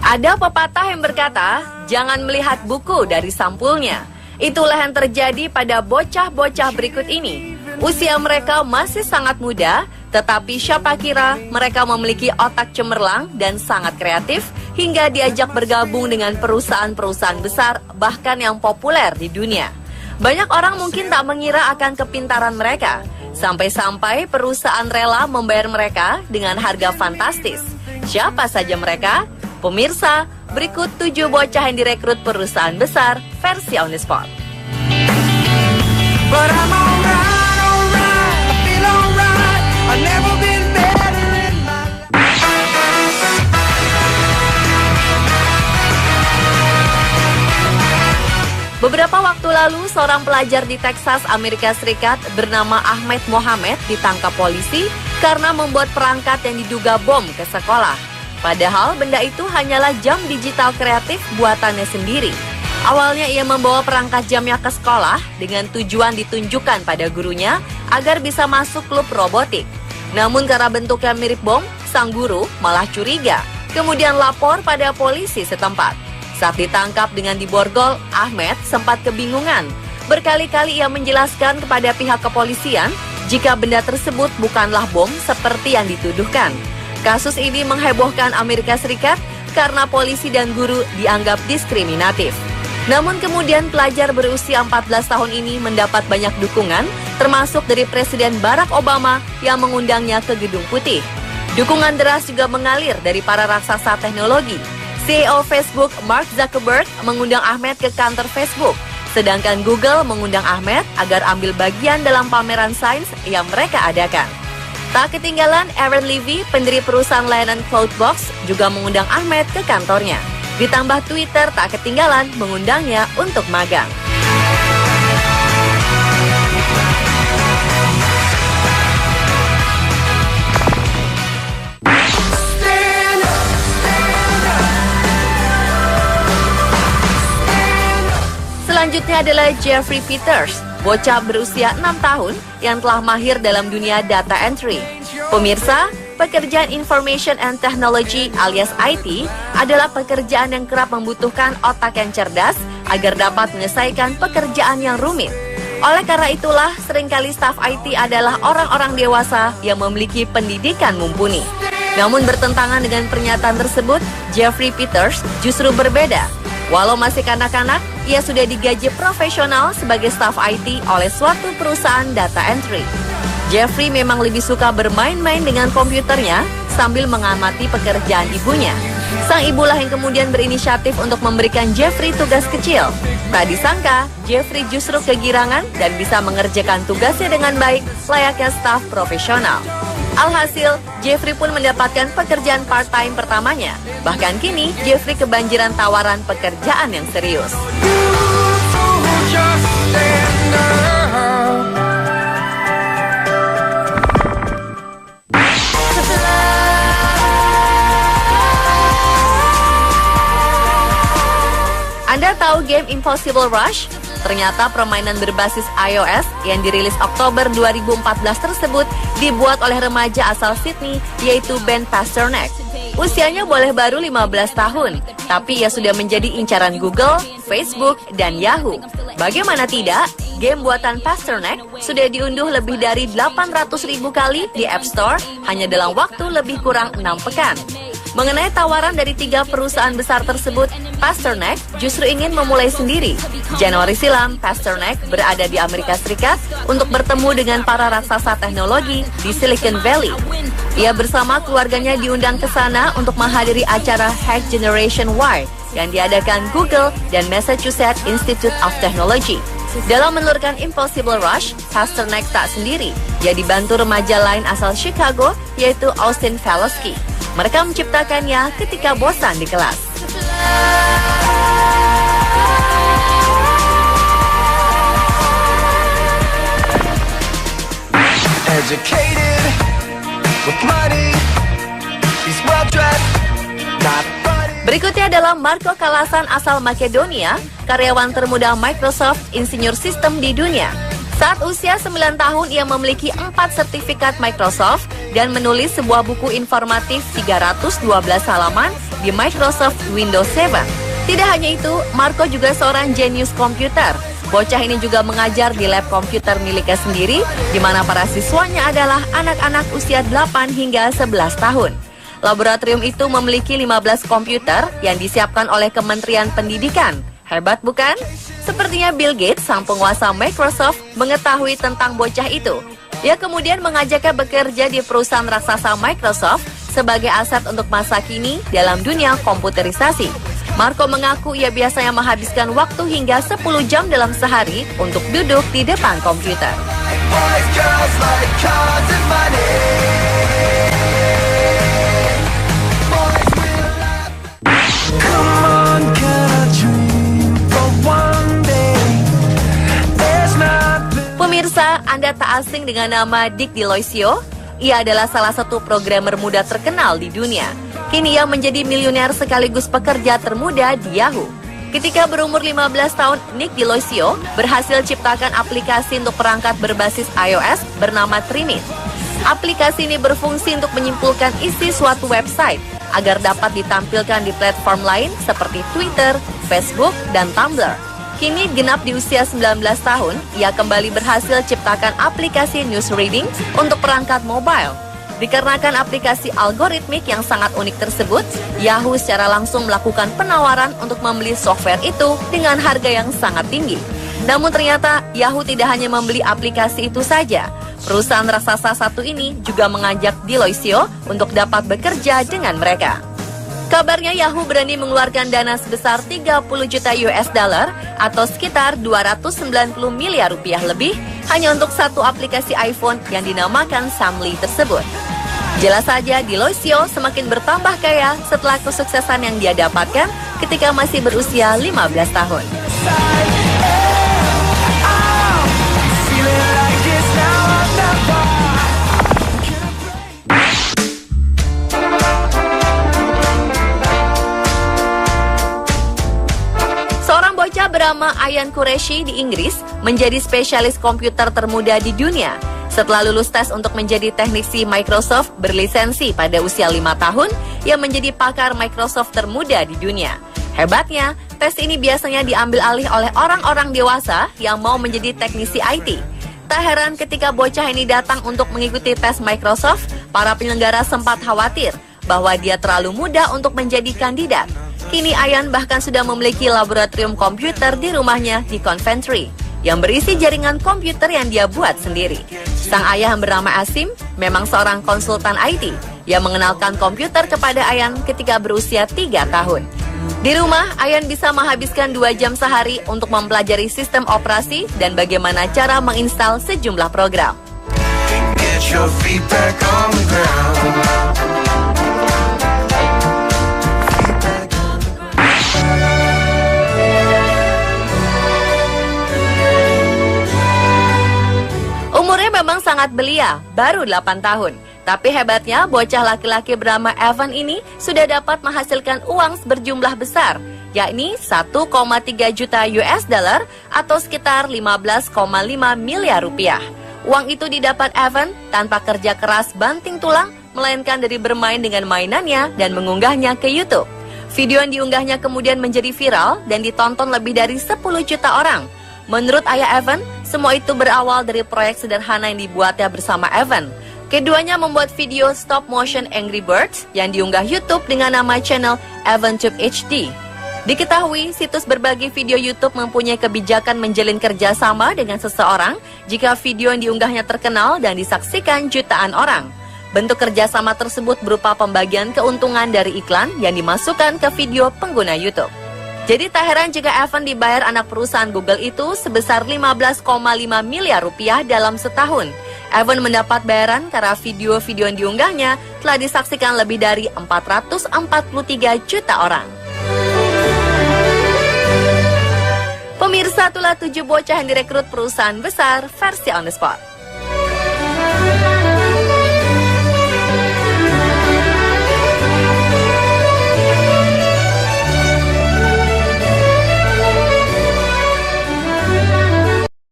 Ada pepatah yang berkata, jangan melihat buku dari sampulnya. Itulah yang terjadi pada bocah-bocah berikut ini. Usia mereka masih sangat muda, tetapi siapa kira mereka memiliki otak cemerlang dan sangat kreatif hingga diajak bergabung dengan perusahaan-perusahaan besar bahkan yang populer di dunia. Banyak orang mungkin tak mengira akan kepintaran mereka, sampai-sampai perusahaan rela membayar mereka dengan harga fantastis. Siapa saja mereka? Pemirsa, berikut 7 bocah yang direkrut perusahaan besar versi On The Spot. Beberapa waktu lalu, seorang pelajar di Texas, Amerika Serikat bernama Ahmed Mohamed ditangkap polisi karena membuat perangkat yang diduga bom ke sekolah. Padahal benda itu hanyalah jam digital kreatif buatannya sendiri. Awalnya ia membawa perangkat jamnya ke sekolah dengan tujuan ditunjukkan pada gurunya agar bisa masuk klub robotik. Namun karena bentuknya mirip bom, sang guru malah curiga, kemudian lapor pada polisi setempat. Saat ditangkap dengan diborgol, Ahmed sempat kebingungan. Berkali-kali ia menjelaskan kepada pihak kepolisian jika benda tersebut bukanlah bom seperti yang dituduhkan. Kasus ini menghebohkan Amerika Serikat karena polisi dan guru dianggap diskriminatif. Namun kemudian pelajar berusia 14 tahun ini mendapat banyak dukungan, termasuk dari Presiden Barack Obama yang mengundangnya ke Gedung Putih. Dukungan deras juga mengalir dari para raksasa teknologi. CEO Facebook Mark Zuckerberg mengundang Ahmed ke kantor Facebook, sedangkan Google mengundang Ahmed agar ambil bagian dalam pameran sains yang mereka adakan. Tak ketinggalan, Aaron Levy, pendiri perusahaan layanan Cloudbox, juga mengundang Ahmed ke kantornya. Ditambah Twitter tak ketinggalan mengundangnya untuk magang. Selanjutnya adalah Jeffrey Peters, bocah berusia 6 tahun yang telah mahir dalam dunia data entry. Pemirsa, pekerjaan Information and Technology alias IT adalah pekerjaan yang kerap membutuhkan otak yang cerdas agar dapat menyelesaikan pekerjaan yang rumit. Oleh karena itulah, seringkali staf IT adalah orang-orang dewasa yang memiliki pendidikan mumpuni. Namun bertentangan dengan pernyataan tersebut, Jeffrey Peters justru berbeda. Walau masih kanak-kanak, ia sudah digaji profesional sebagai staf IT oleh suatu perusahaan data entry. Jeffrey memang lebih suka bermain-main dengan komputernya sambil mengamati pekerjaan ibunya. Sang ibulah yang kemudian berinisiatif untuk memberikan Jeffrey tugas kecil. Tak disangka, Jeffrey justru kegirangan dan bisa mengerjakan tugasnya dengan baik layaknya staf profesional. Alhasil, Jeffrey pun mendapatkan pekerjaan part-time pertamanya. Bahkan kini, Jeffrey kebanjiran tawaran pekerjaan yang serius. Anda tahu game Impossible Rush? Ternyata permainan berbasis iOS yang dirilis Oktober 2014 tersebut dibuat oleh remaja asal Sydney, yaitu Ben Pasternak. Usianya boleh baru 15 tahun, tapi ia sudah menjadi incaran Google, Facebook, dan Yahoo. Bagaimana tidak, game buatan Pasternak sudah diunduh lebih dari 800.000 kali di App Store hanya dalam waktu lebih kurang 6 pekan. Mengenai tawaran dari 3 perusahaan besar tersebut, Pasternak justru ingin memulai sendiri. Januari silam, Pasternak berada di Amerika Serikat untuk bertemu dengan para raksasa teknologi di Silicon Valley. Ia bersama keluarganya diundang ke sana untuk menghadiri acara Hack Generation Y yang diadakan Google dan Massachusetts Institute of Technology. Dalam menelurkan Impossible Rush, Pasternak tak sendiri. Ia dibantu remaja lain asal Chicago, yaitu Austin Falowski. Mereka menciptakannya ketika bosan di kelas. Berikutnya adalah Marco Kalasan asal Makedonia, karyawan termuda Microsoft insinyur sistem di dunia. Saat usia 9 tahun, ia memiliki 4 sertifikat Microsoft dan menulis sebuah buku informatif 312 halaman di Microsoft Windows 7. Tidak hanya itu, Marco juga seorang jenius komputer. Bocah ini juga mengajar di lab komputer miliknya sendiri, di mana para siswanya adalah anak-anak usia 8 hingga 11 tahun. Laboratorium itu memiliki 15 komputer yang disiapkan oleh Kementerian Pendidikan. Hebat bukan? Sepertinya Bill Gates, sang penguasa Microsoft, mengetahui tentang bocah itu. Dia kemudian mengajaknya bekerja di perusahaan raksasa Microsoft sebagai aset untuk masa kini dalam dunia komputerisasi. Marco mengaku ia biasanya menghabiskan waktu hingga 10 jam dalam sehari untuk duduk di depan komputer. Pemirsa, Anda tak asing dengan nama Dick Deloisio? Ia adalah salah satu programmer muda terkenal di dunia. Kini ia menjadi miliuner sekaligus pekerja termuda di Yahoo. Ketika berumur 15 tahun, Nick Deloisio berhasil ciptakan aplikasi untuk perangkat berbasis iOS bernama Trimit. Aplikasi ini berfungsi untuk menyimpulkan isi suatu website agar dapat ditampilkan di platform lain seperti Twitter, Facebook, dan Tumblr. Kini genap di usia 19 tahun, ia kembali berhasil ciptakan aplikasi news reading untuk perangkat mobile. Dikarenakan aplikasi algoritmik yang sangat unik tersebut, Yahoo secara langsung melakukan penawaran untuk membeli software itu dengan harga yang sangat tinggi. Namun ternyata Yahoo tidak hanya membeli aplikasi itu saja. Perusahaan raksasa satu ini juga mengajak Deloisio untuk dapat bekerja dengan mereka. Kabarnya Yahoo berani mengeluarkan dana sebesar 30 juta US dollar atau sekitar 290 miliar rupiah lebih hanya untuk satu aplikasi iPhone yang dinamakan Samly tersebut. Jelas saja Deloisio semakin bertambah kaya setelah kesuksesan yang dia dapatkan ketika masih berusia 15 tahun. Bocah bernama Ayaan Qureshi di Inggris menjadi spesialis komputer termuda di dunia. Setelah lulus tes untuk menjadi teknisi Microsoft berlisensi pada usia 5 tahun, ia menjadi pakar Microsoft termuda di dunia. Hebatnya, tes ini biasanya diambil alih oleh orang-orang dewasa yang mau menjadi teknisi IT. Tak heran ketika bocah ini datang untuk mengikuti tes Microsoft, para penyelenggara sempat khawatir bahwa dia terlalu muda untuk menjadi kandidat. Kini Ayaan bahkan sudah memiliki laboratorium komputer di rumahnya di Coventry yang berisi jaringan komputer yang dia buat sendiri. Sang ayah yang bernama Asim memang seorang konsultan IT yang mengenalkan komputer kepada Ayaan ketika berusia 3 tahun. Di rumah, Ayaan bisa menghabiskan 2 jam sehari untuk mempelajari sistem operasi dan bagaimana cara menginstal sejumlah program. Umurnya memang sangat belia, baru 8 tahun. Tapi hebatnya, bocah laki-laki bernama Evan ini sudah dapat menghasilkan uang berjumlah besar, yakni 1,3 juta US dollar atau sekitar 15,5 miliar rupiah. Uang itu didapat Evan tanpa kerja keras banting tulang, melainkan dari bermain dengan mainannya dan mengunggahnya ke YouTube. Video yang diunggahnya kemudian menjadi viral dan ditonton lebih dari 10 juta orang. Menurut ayah Evan, semua itu berawal dari proyek sederhana yang dibuatnya bersama Evan. Keduanya membuat video stop motion Angry Birds yang diunggah YouTube dengan nama channel EvanTube HD. Diketahui, situs berbagi video YouTube mempunyai kebijakan menjalin kerjasama dengan seseorang jika video yang diunggahnya terkenal dan disaksikan jutaan orang. Bentuk kerjasama tersebut berupa pembagian keuntungan dari iklan yang dimasukkan ke video pengguna YouTube. Jadi tak heran jika Evan dibayar anak perusahaan Google itu sebesar 15,5 miliar rupiah dalam setahun. Evan mendapat bayaran karena video-video yang diunggahnya telah disaksikan lebih dari 443 juta orang. Pemirsa, itulah 7 bocah yang direkrut perusahaan besar versi On The Spot.